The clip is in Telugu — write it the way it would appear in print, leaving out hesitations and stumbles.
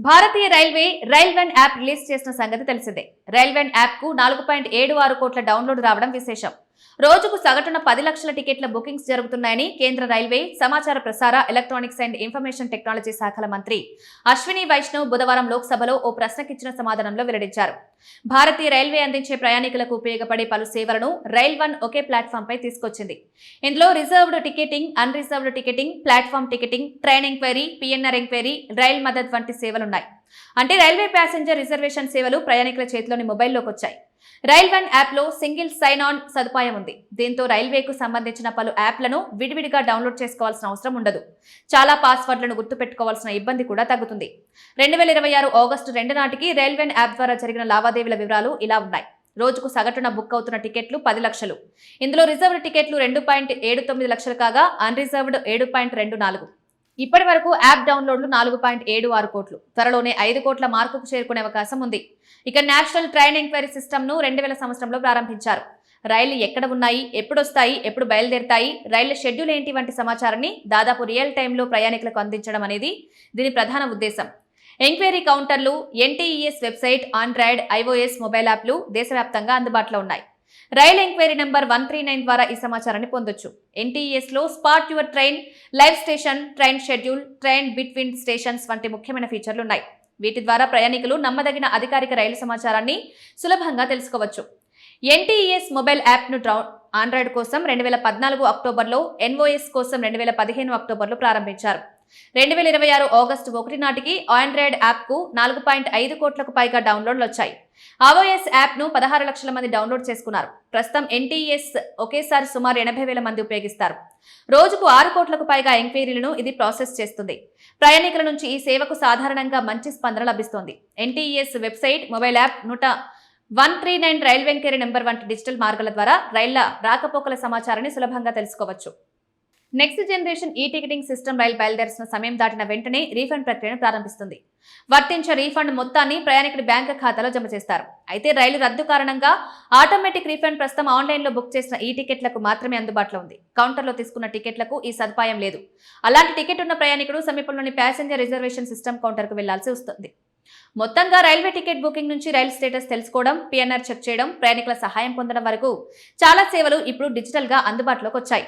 భారతీయ రైల్వే రైల్1 యాప్ రిలీజ్ చేసిన సంగతి తెలిసిందే. రైల్1 యాప్ కు 4.76 కోట్ల డౌన్లోడ్ రావడం విశేషం. రోజుకు సగటున 10 లక్షల టికెట్ల బుకింగ్స్ జరుగుతున్నాయని కేంద్ర రైల్వే, సమాచార ప్రసార, ఎలక్ట్రానిక్స్ అండ్ ఇన్ఫర్మేషన్ టెక్నాలజీ శాఖల మంత్రి అశ్విని వైష్ణవ్ బుధవారం లోక్సభలో ఓ ప్రశ్నకిచ్చిన సమాధానంలో వెల్లడించారు. భారతీయ రైల్వే అందించే ప్రయాణికులకు ఉపయోగపడే పలు సేవలను రైల్1 ఒకే ప్లాట్ఫామ్ పై తీసుకొచ్చింది. ఇందులో reserved ticketing, unreserved ticketing, platform ticketing, train enquiry, PNR enquiry, rail Madad వంటి సేవలున్నాయి. అంటే రైల్వే ప్యాసింజర్ రిజర్వేషన్ సేవలు ప్రయాణికుల చేతిలోని మొబైల్లోకి వచ్చాయి. రైల్1 యాప్ లో సింగిల్ సైన్ ఆన్ సదుపాయం ఉంది. దీంతో రైల్వేకు సంబంధించిన పలు యాప్లను విడివిడిగా డౌన్లోడ్ చేసుకోవాల్సిన అవసరం ఉండదు. చాలా పాస్వర్డ్లను గుర్తుపెట్టుకోవాల్సిన ఇబ్బంది కూడా తగ్గుతుంది. 2026 ఆగస్టు 2 నాటికి రైల్1 యాప్ ద్వారా జరిగిన లావాదేవీల వివరాలు ఇలా ఉన్నాయి. రోజుకు సగటున బుక్ అవుతున్న టికెట్లు 10 లక్షలు. ఇందులో రిజర్వ్డ్ టికెట్లు 2.79 లక్షలు కాగా అన్ రిజర్వ్డ్ 7.24. ఇప్పటి వరకు యాప్ డౌన్లోడ్లు 4.76 కోట్లు. త్వరలోనే 5 కోట్ల మార్కుకు చేరుకునే అవకాశం ఉంది. ఇక నేషనల్ ట్రైన్ ఎంక్వైరీ సిస్టమ్ ను 2000 సంవత్సరంలో ప్రారంభించారు. రైళ్లు ఎక్కడ ఉన్నాయి, ఎప్పుడొస్తాయి, ఎప్పుడు బయలుదేరుతాయి, రైళ్ల షెడ్యూల్ ఏంటి వంటి సమాచారాన్ని దాదాపు రియల్ టైంలో ప్రయాణికులకు అందించడం అనేది దీని ప్రధాన ఉద్దేశం. ఎంక్వైరీ కౌంటర్లు, ఎన్టీఈఎస్ వెబ్సైట్, ఆండ్రాయిడ్, ఐఓఎస్ మొబైల్ యాప్లు దేశవ్యాప్తంగా అందుబాటులో ఉన్నాయి. రైల్ ఎంక్వైరీ నంబర్ 139 ద్వారా ఈ సమాచారాన్ని పొందొచ్చు. ఎన్టీఈఎస్ లో spot your train, live station, train schedule, train between stations వంటి ముఖ్యమైన ఫీచర్లు ఉన్నాయి. వీటి ద్వారా ప్రయాణికులు నమ్మదగిన అధికారిక రైలు సమాచారాన్ని సులభంగా తెలుసుకోవచ్చు. ఎన్టీఈఎస్ మొబైల్ యాప్ ను ఆండ్రాయిడ్ కోసం 2014 అక్టోబర్లో, ఎన్ఓఎస్ కోసం 2015 అక్టోబర్లో ప్రారంభించారు. 2026 ఆగస్టు 1 నాటికి ఆండ్రాయిడ్ యాప్ కు 4.5 కోట్లకు పైగా డౌన్లోడ్లు వచ్చాయి. ఐఓఎస్ యాప్ ను 16 లక్షల మంది డౌన్లోడ్ చేసుకున్నారు. ప్రస్తుతం ఎన్టీఈఎస్ ఒకేసారి సుమారు 80,000 మంది ఉపయోగిస్తారు. రోజుకు 6 కోట్లకు పైగా ఎంక్వైరీలను ఇది ప్రాసెస్ చేస్తుంది. ప్రయాణికుల నుంచి ఈ సేవకు సాధారణంగా మంచి స్పందన లభిస్తోంది. NTES website, mobile app, 139 railway enquiry number వంటి డిజిటల్ మార్గాల ద్వారా రైళ్ల రాకపోకల సమాచారాన్ని సులభంగా తెలుసుకోవచ్చు. నెక్స్ట్ జనరేషన్ ఈ టికెటింగ్ సిస్టమ్ రైలు బయలుదేరిసిన సమయం దాటిన వెంటనే రీఫండ్ ప్రక్రియను ప్రారంభిస్తుంది. వర్తించే రీఫండ్ మొత్తాన్ని ప్రయాణికుడి బ్యాంకు ఖాతాలో జమ చేస్తారు. అయితే రైలు రద్దు కారణంగా ఆటోమేటిక్ రీఫండ్ ప్రస్తుతం ఆన్లైన్లో బుక్ చేసిన ఈ టికెట్లకు మాత్రమే అందుబాటులో ఉంది. కౌంటర్లో తీసుకున్న టికెట్లకు ఈ సదుపాయం లేదు. అలాంటి టికెట్ ఉన్న ప్రయాణికుడు సమీపంలోని ప్యాసింజర్ రిజర్వేషన్ సిస్టమ్ కౌంటర్కు వెళ్లాల్సి వస్తుంది. మొత్తంగా రైల్వే టికెట్ బుకింగ్ నుంచి రైలు స్టేటస్ తెలుసుకోవడం, పిఎన్ఆర్ చెక్ చేయడం, ప్రయాణికుల సహాయం పొందడం వరకు చాలా సేవలు ఇప్పుడు డిజిటల్ గా అందుబాటులోకి వచ్చాయి.